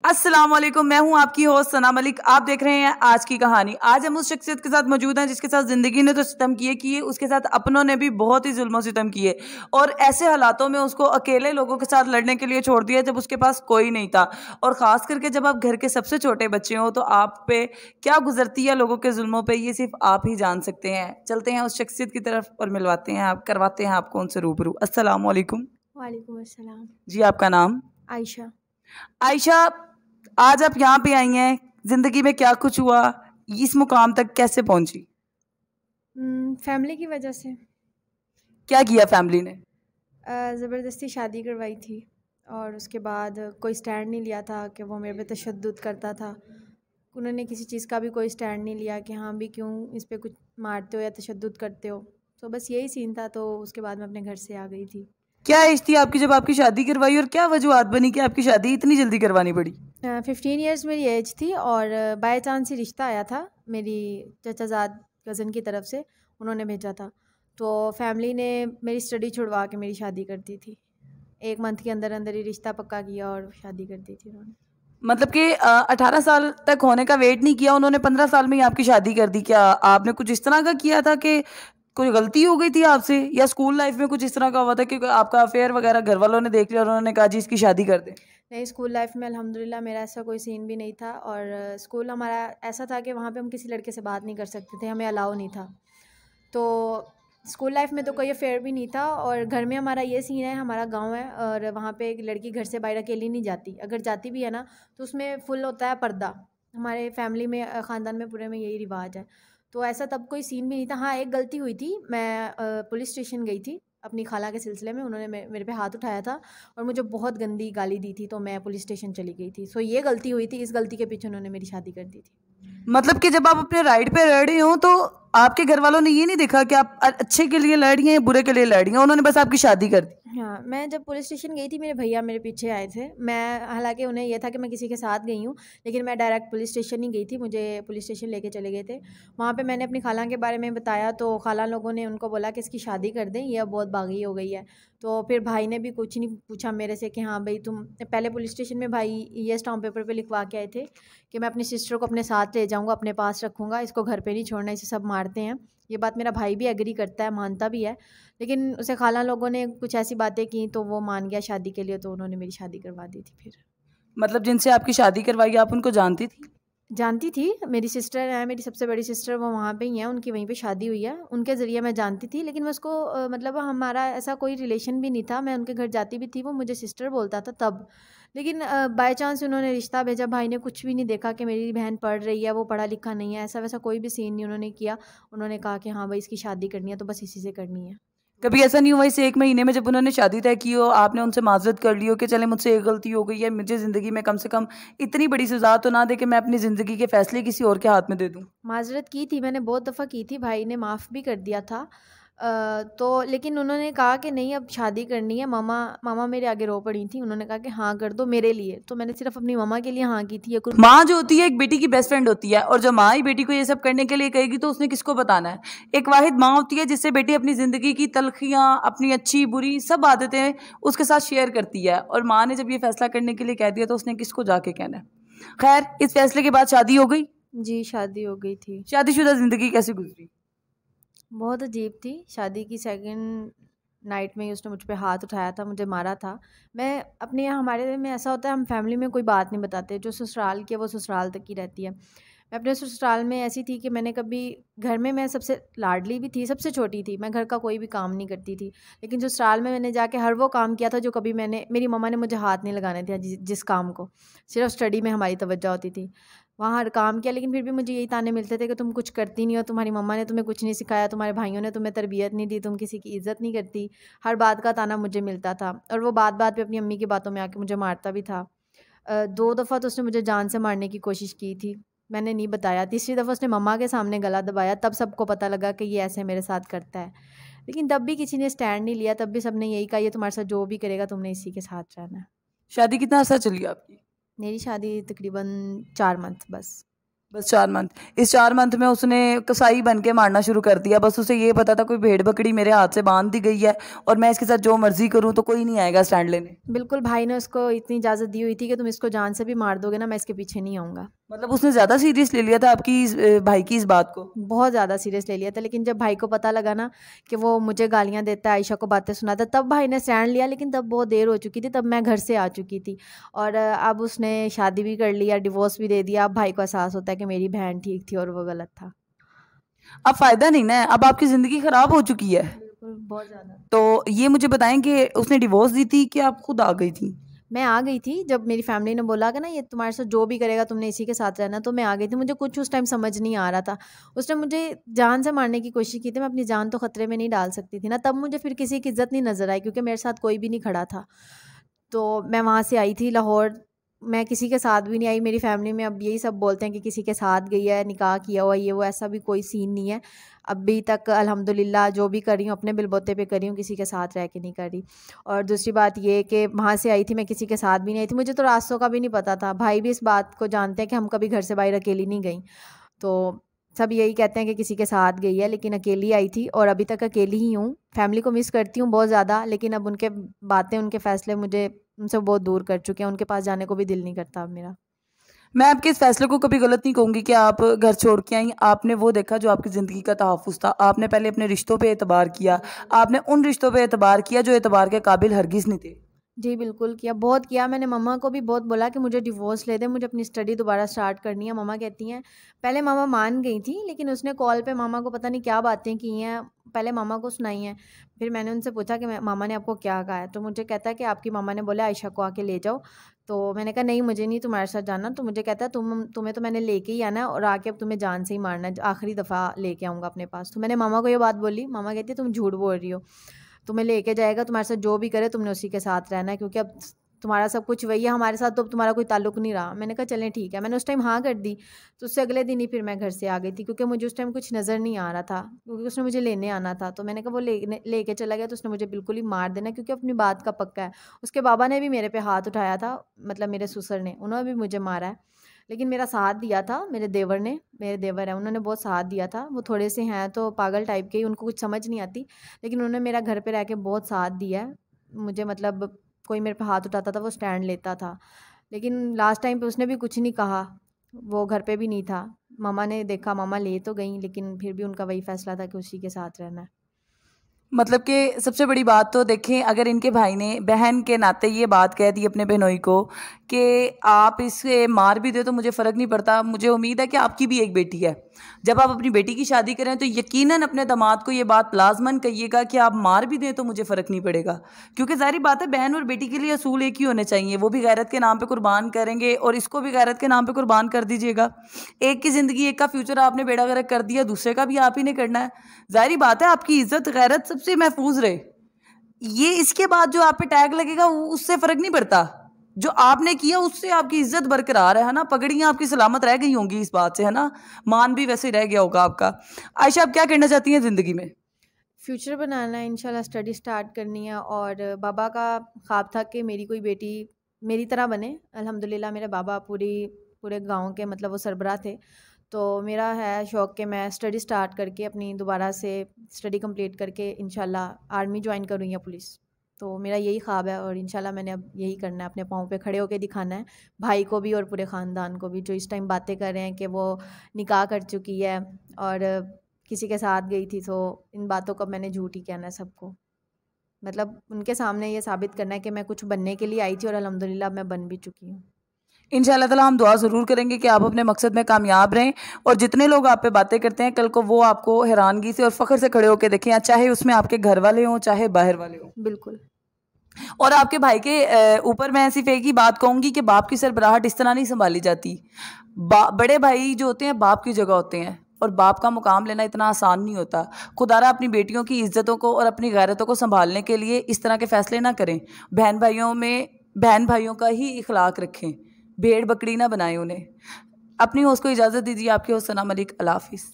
अस्सलाम वालेकुम, मैं हूं आपकी होस्ट सना मलिक। आप देख रहे हैं आज की कहानी। आज हम उस शख्सियत के साथ मौजूद हैं जिसके साथ ज़िंदगी ने तो सितम किए उसके साथ अपनों ने भी बहुत ही जुल्म सितम किए और ऐसे हालातों में उसको अकेले लोगों के साथ लड़ने के लिए छोड़ दिया जब उसके पास कोई नहीं था। और ख़ास करके जब आप घर के सबसे छोटे बच्चे हो तो आप पे क्या गुजरती है लोगों के जुल्मों पर, ये सिर्फ आप ही जान सकते हैं। चलते हैं उस शख्सियत की तरफ और मिलवाते हैं, आप करवाते हैं आपको उनसे रूबरू। अस्सलाम वालेकुम। वालेकुम अस्सलाम। जी, आपका नाम? आयशा। आयशा, आज आप यहाँ पे आई हैं, जिंदगी में क्या कुछ हुआ, इस मुकाम तक कैसे पहुंची? फैमिली की वजह से। क्या किया फैमिली ने? ज़बरदस्ती शादी करवाई थी और उसके बाद कोई स्टैंड नहीं लिया था कि वो मेरे पे तशद्दुद करता था। उन्होंने किसी चीज़ का भी कोई स्टैंड नहीं लिया कि हाँ भी क्यों इस पे कुछ मारते हो या तशद्दुद करते हो। तो बस यही सीन था, तो उसके बाद मैं अपने घर से आ गई थी। क्या एज थी आपकी जब आपकी शादी करवाई और क्या वजूहत बनी कि आपकी शादी इतनी जल्दी करवानी पड़ी? 15 ईयर्स मेरी एज थी और बाय चांस ही रिश्ता आया था मेरी चचाजाद कज़न की तरफ से, उन्होंने भेजा था। तो फैमिली ने मेरी स्टडी छुड़वा के मेरी शादी कर दी थी। 1 मंथ के अंदर अंदर ही रिश्ता पक्का किया और शादी कर दी थी उन्होंने। मतलब कि 18 साल तक होने का वेट नहीं किया उन्होंने, 15 साल में ही आपकी शादी कर दी। क्या आपने कुछ इस तरह का किया था कि कोई गलती हो गई थी आपसे, या स्कूल लाइफ में कुछ इस तरह का हुआ था कि आपका अफेयर वगैरह घर वालों ने देख लिया और उन्होंने कहा जी इसकी शादी कर दें? नहीं, स्कूल लाइफ में अल्हम्दुलिल्लाह मेरा ऐसा कोई सीन भी नहीं था और स्कूल हमारा ऐसा था कि वहाँ पे हम किसी लड़के से बात नहीं कर सकते थे, हमें अलाउ नहीं था। तो स्कूल लाइफ में तो कोई अफेयर भी नहीं था और घर में हमारा ये सीन है, हमारा गांव है और वहाँ पे एक लड़की घर से बाहर अकेली नहीं जाती। अगर जाती भी है ना तो उसमें फुल होता है पर्दा। हमारे फैमिली में ख़ानदान में पूरे में यही रिवाज है। तो ऐसा तब कोई सीन भी नहीं था। हाँ, एक गलती हुई थी, मैं पुलिस स्टेशन गई थी अपनी खाला के सिलसिले में। उन्होंने मेरे पे हाथ उठाया था और मुझे बहुत गंदी गाली दी थी, तो मैं पुलिस स्टेशन चली गई थी। सो ये गलती हुई थी, इस गलती के पीछे उन्होंने मेरी शादी कर दी थी। मतलब कि जब आप अपने राइड पे लड़ रही हो तो आपके घर वालों ने ये नहीं देखा कि आप अच्छे के लिए लड़ रही हैं या बुरे के लिए लड़ रही हैं, उन्होंने बस आपकी शादी कर दी? हाँ, मैं जब पुलिस स्टेशन गई थी मेरे भैया मेरे पीछे आए थे। मैं, हालाँकि उन्हें ये था कि मैं किसी के साथ गई हूँ, लेकिन मैं डायरेक्ट पुलिस स्टेशन ही गई थी, मुझे पुलिस स्टेशन लेके चले गए थे। वहाँ पे मैंने अपनी खाला के बारे में बताया तो खाला लोगों ने उनको बोला कि इसकी शादी कर दें, ये अब बहुत बागी हो गई है। तो फिर भाई ने भी कुछ नहीं पूछा मेरे से कि हाँ भाई तुम, पहले पुलिस स्टेशन में भाई ये स्टाम्प पेपर पे लिखवा के आए थे कि मैं अपनी सिस्टर को अपने साथ ले जाऊँगा, अपने पास रखूँगा, इसको घर पे नहीं छोड़ना, इसे सब मारते हैं। ये बात मेरा भाई भी एग्री करता है, मानता भी है। लेकिन उसे खाला लोगों ने कुछ ऐसी बातें की तो वो मान गया शादी के लिए, तो उन्होंने मेरी शादी करवा दी थी फिर। मतलब जिनसे आपकी शादी करवाई आप उनको जानती थी? जानती थी, मेरी सिस्टर है, मेरी सबसे बड़ी सिस्टर, वो वहाँ पे ही हैं, उनकी वहीं पे शादी हुई है, उनके ज़रिए मैं जानती थी। लेकिन मैं उसको मतलब हमारा ऐसा कोई रिलेशन भी नहीं था, मैं उनके घर जाती भी थी, वो मुझे सिस्टर बोलता था तब। लेकिन बाय चांस उन्होंने रिश्ता भेजा, भाई ने कुछ भी नहीं देखा कि मेरी बहन पढ़ रही है, वो पढ़ा लिखा नहीं है, ऐसा वैसा कोई भी सीन नहीं उन्होंने किया। उन्होंने कहा कि हाँ भाई इसकी शादी करनी है तो बस इसी से करनी है। कभी ऐसा नहीं हुआ इस 1 महीने में जब उन्होंने शादी तय की हो, आपने उनसे माज़रत कर ली हो कि चले मुझसे एक गलती हो गई है, मुझे ज़िंदगी में कम से कम इतनी बड़ी सज़ा तो ना दे कि मैं अपनी ज़िंदगी के फ़ैसले किसी और के हाथ में दे दूँ? माज़रत की थी मैंने, बहुत दफ़ा की थी, भाई ने माफ़ भी कर दिया था। तो लेकिन उन्होंने कहा कि नहीं अब शादी करनी है। मामा मामा मेरे आगे रो पड़ी थी, उन्होंने कहा कि हाँ कर दो मेरे लिए। तो मैंने सिर्फ़ अपनी मम्मा के लिए हाँ की थी। ये कुछ माँ जो होती है एक बेटी की बेस्ट फ्रेंड होती है, और जब माँ ही बेटी को ये सब करने के लिए कहेगी तो उसने किसको बताना है? एक वाहिद माँ होती है जिससे बेटी अपनी ज़िंदगी की तलखियाँ, अपनी अच्छी बुरी सब आदतें उसके साथ शेयर करती है, और माँ ने जब ये फैसला करने के लिए कह दिया तो उसने किसको जाके कहना है? खैर, इस फैसले के बाद शादी हो गई। जी, शादी हो गई थी। शादीशुदा ज़िंदगी कैसे गुजरी? बहुत अजीब थी। शादी की सेकंड नाइट में ही उसने मुझ पे हाथ उठाया था, मुझे मारा था। मैं अपने यहाँ, हमारे में ऐसा होता है हम फैमिली में कोई बात नहीं बताते, जो ससुराल की है वो ससुराल तक ही रहती है। मैं अपने ससुराल में ऐसी थी कि मैंने कभी, घर में मैं सबसे लाडली भी थी, सबसे छोटी थी, मैं घर का कोई भी काम नहीं करती थी। लेकिन ससुराल में मैंने जाके हर वो काम किया था जो कभी मैंने, मेरी मम्मा ने मुझे हाथ नहीं लगाने दिया, जिस काम को, सिर्फ स्टडी में हमारी तवज्जो होती थी। वहाँ हर काम किया, लेकिन फिर भी मुझे यही ताने मिलते थे कि तुम कुछ करती नहीं हो, तुम्हारी मम्मा ने तुम्हें कुछ नहीं सिखाया, तुम्हारे भाइयों ने तुम्हें तरबियत नहीं दी, तुम किसी की इज़्ज़त नहीं करती। हर बात का ताना मुझे मिलता था और वो बात बात पे अपनी अम्मी की बातों में आके मुझे मारता भी था। 2 दफ़ा तो उसने मुझे जान से मारने की कोशिश की थी, मैंने नहीं बताया। तीसरी दफ़ा उसने मम्मा के सामने गला दबाया, तब सबको पता लगा कि ये ऐसे मेरे साथ करता है। लेकिन तब भी किसी ने स्टैंड नहीं लिया, तब भी सबने यही कहा ये तुम्हारे साथ जो भी करेगा तुमने इसी के साथ रहना है। शादी कितना अर्सा चली आपकी? मेरी शादी तकरीबन 4 मंथ बस। बस 4 मंथ। इस 4 मंथ में उसने कसाई बन के मारना शुरू कर दिया। बस उसे ये पता था कोई भेड़ बकरी मेरे हाथ से बांध दी गई है और मैं इसके साथ जो मर्जी करूं तो कोई नहीं आएगा स्टैंड लेने। बिल्कुल, भाई ने उसको इतनी इजाज़त दी हुई थी कि तुम इसको जान से भी मार दोगे ना, मैं इसके पीछे नहीं आऊँगा। मतलब उसने ज्यादा सीरियस ले लिया था आपकी भाई की इस बात को। बहुत ज़्यादा सीरियस ले लिया था, लेकिन जब भाई को पता लगा ना कि वो मुझे गालियाँ देता है, आयशा को बातें सुनाता है, तब भाई ने स्टैंड लिया। लेकिन तब बहुत देर हो चुकी थी, तब मैं घर से आ चुकी थी और अब उसने शादी भी कर लिया, डिवोर्स भी दे दिया। अब भाई को एहसास होता है कि मेरी बहन ठीक थी और वो गलत था। अब फायदा नहीं ना, अब आपकी जिंदगी खराब हो चुकी है। बिल्कुल, बहुत ज़्यादा। तो ये मुझे बताएं कि उसने डिवोर्स दी थी कि आप खुद आ गई थी। मैं आ गई थी जब मेरी फैमिली ने बोला कि ना ये तुम्हारे साथ जो भी करेगा तुमने इसी के साथ रहना, तो मैं आ गई थी। मुझे कुछ उस टाइम समझ नहीं आ रहा था। उसने मुझे जान से मारने की कोशिश की थी, मैं अपनी जान तो खतरे में नहीं डाल सकती थी ना। तब मुझे फिर किसी की इज्जत नहीं नज़र आई क्योंकि मेरे साथ कोई भी नहीं खड़ा था। तो मैं वहाँ से आई थी लाहौर, मैं किसी के साथ भी नहीं आई। मेरी फैमिली में अब यही सब बोलते हैं कि किसी के साथ गई है, निकाह किया हुआ, ये वो, ऐसा भी कोई सीन नहीं है। अभी तक अल्हम्दुलिल्लाह जो भी कर रही हूँ अपने बिलबोते पे कर रही हूँ, किसी के साथ रह के नहीं कर रही। और दूसरी बात ये कि वहाँ से आई थी, मैं किसी के साथ भी नहीं आई थी, मुझे तो रास्तों का भी नहीं पता था। भाई भी इस बात को जानते हैं कि हम कभी घर से बाहर अकेली नहीं गई। तो सब यही कहते हैं कि किसी के साथ गई है, लेकिन अकेली आई थी और अभी तक अकेली ही हूँ। फैमिली को मिस करती हूँ बहुत ज़्यादा, लेकिन अब उनके बातें, उनके फ़ैसले मुझे उनसे बहुत दूर कर चुके हैं। उनके पास जाने को भी दिल नहीं करता अब मेरा। मैं आपके इस फैसले को कभी गलत नहीं कहूंगी कि आप घर छोड़ के आई। आपने वो देखा जो आपकी ज़िंदगी का तहफ़्फ़ुज़ था। आपने पहले अपने रिश्तों पे एतबार किया, आपने उन रिश्तों पे एतबार किया जो एतबार के काबिल हरगिज़ नहीं थे। जी, बिल्कुल किया, बहुत किया। मैंने मम्मा को भी बहुत बोला कि मुझे डिवोर्स ले दे, मुझे अपनी स्टडी दोबारा स्टार्ट करनी है। मम्मा कहती हैं, पहले मम्मा मान गई थी, लेकिन उसने कॉल पे मामा को पता नहीं क्या बातें की हैं, पहले मामा को सुनाई हैं। फिर मैंने उनसे पूछा कि मामा ने आपको क्या कहा है? तो मुझे कहता है कि आपकी मामा ने बोला आयशा को आके ले जाओ। तो मैंने कहा नहीं, मुझे नहीं तुम्हारे साथ जाना। तो मुझे कहता है तुम्हें तो मैंने लेके ही आना है और आके अब तुम्हें जान से ही मारना है, आखिरी दफ़ा लेके आऊँगा अपने पास। तो मैंने मामा को ये बात बोली, मामा कहती है तुम झूठ बोल रही हो, तुम्हें लेके जाएगा, तुम्हारे साथ जो भी करे तुमने उसी के साथ रहना है, क्योंकि अब तुम्हारा सब कुछ वही है, हमारे साथ तो अब तुम्हारा कोई ताल्लुक नहीं रहा। मैंने कहा चलें ठीक है, मैंने उस टाइम हाँ कर दी। तो उससे अगले दिन ही फिर मैं घर से आ गई थी, क्योंकि मुझे उस टाइम कुछ नज़र नहीं आ रहा था, क्योंकि उसने मुझे लेने आना था। तो मैंने कहा वो लेके चला गया तो उसने मुझे बिल्कुल ही मार देना, क्योंकि अपनी बात का पक्का है। उसके बाबा ने भी मेरे पे हाथ उठाया था, मतलब मेरे ससुर ने, उन्होंने भी मुझे मारा है। लेकिन मेरा साथ दिया था मेरे देवर ने, मेरे देवर हैं, उन्होंने बहुत साथ दिया था। वो थोड़े से हैं तो पागल टाइप के ही, उनको कुछ समझ नहीं आती, लेकिन उन्होंने मेरा घर पे रह के बहुत साथ दिया है मुझे। मतलब कोई मेरे पे हाथ उठाता था वो स्टैंड लेता था। लेकिन लास्ट टाइम पे उसने भी कुछ नहीं कहा, वो घर पे भी नहीं था। मामा ने देखा, मामा ले तो गई, लेकिन फिर भी उनका वही फैसला था कि उसी के साथ रहना है। मतलब कि सबसे बड़ी बात तो देखें, अगर इनके भाई ने बहन के नाते ये बात कह दी अपने बहनोई को कि आप इसे मार भी दे तो मुझे फ़र्क नहीं पड़ता, मुझे उम्मीद है कि आपकी भी एक बेटी है। जब आप अपनी बेटी की शादी करें तो यकीनन अपने दामाद को ये बात लाजमन कहिएगा कि आप मार भी दें तो मुझे फ़र्क नहीं पड़ेगा, क्योंकि ज़ाहिर बात है बहन और बेटी के लिए असूल एक ही होने चाहिए। वो भी गैरत के नाम पे कुर्बान करेंगे और इसको भी गैरत के नाम पे कुर्बान कर दीजिएगा। एक की ज़िंदगी, एक का फ्यूचर आपने बेड़ा गर्क कर दिया, दूसरे का भी आप ही ने करना है। ज़ाहिर बात है आपकी इज्जत गैरत सबसे महफूज रहे। ये इसके बाद जो आप पे टैग लगेगा उससे फ़र्क नहीं पड़ता, जो आपने किया उससे आपकी इज्जत बरकरार है ना। पगड़ियाँ आपकी सलामत रह गई होंगी इस बात से, है ना। मान भी वैसे ही रह गया होगा आपका। आयशा, आप क्या करना चाहती हैं ज़िंदगी में? फ्यूचर बनाना है, इंशाल्लाह स्टडी स्टार्ट करनी है। और बाबा का ख्वाब था कि मेरी कोई बेटी मेरी तरह बने। अल्हम्दुलिल्लाह मेरे बाबा पूरे गांव के, मतलब वो सरबराह थे। तो मेरा है शौक़ कि मैं स्टडी स्टार्ट करके अपनी दोबारा से स्टडी कंप्लीट करके इंशाल्लाह आर्मी ज्वाइन करूँ या पुलिस। तो मेरा यही ख्वाब है और इंशाल्लाह मैंने अब यही करना है, अपने पाँव पे खड़े होकर दिखाना है भाई को भी और पूरे ख़ानदान को भी, जो इस टाइम बातें कर रहे हैं कि वो निकाह कर चुकी है और किसी के साथ गई थी। तो इन बातों को मैंने झूठ ही कहना है सबको। मतलब उनके सामने ये साबित करना है कि मैं कुछ बनने के लिए आई थी और अल्हम्दुलिल्लाह मैं बन भी चुकी हूँ। इंशाल्लाह ताला हम दुआ ज़रूर करेंगे कि आप अपने मकसद में कामयाब रहें और जितने लोग आप पे बातें करते हैं कल को वो आपको हैरानगी से और फ़ख्र से खड़े होकर देखें, चाहे उसमें आपके घर वाले हों चाहे बाहर वाले हों। बिल्कुल। और आपके भाई के ऊपर मैं सिर्फ एक ही बात कहूँगी कि बाप की सरबराहट इस तरह नहीं संभाली जाती। बड़े भाई जो होते हैं बाप की जगह होते हैं और बाप का मुकाम लेना इतना आसान नहीं होता। खुदारा अपनी बेटियों की इज्जतों को और अपनी गैरतों को संभालने के लिए इस तरह के फैसले ना करें। बहन भाइयों का ही इखलाक रखें, भेड़ बकरी ना बनाएं उन्हें। अपनी होस्ट को इजाज़त दीजिए। आपकी होस्ट सना मलिक। अल्लाह हाफिज़।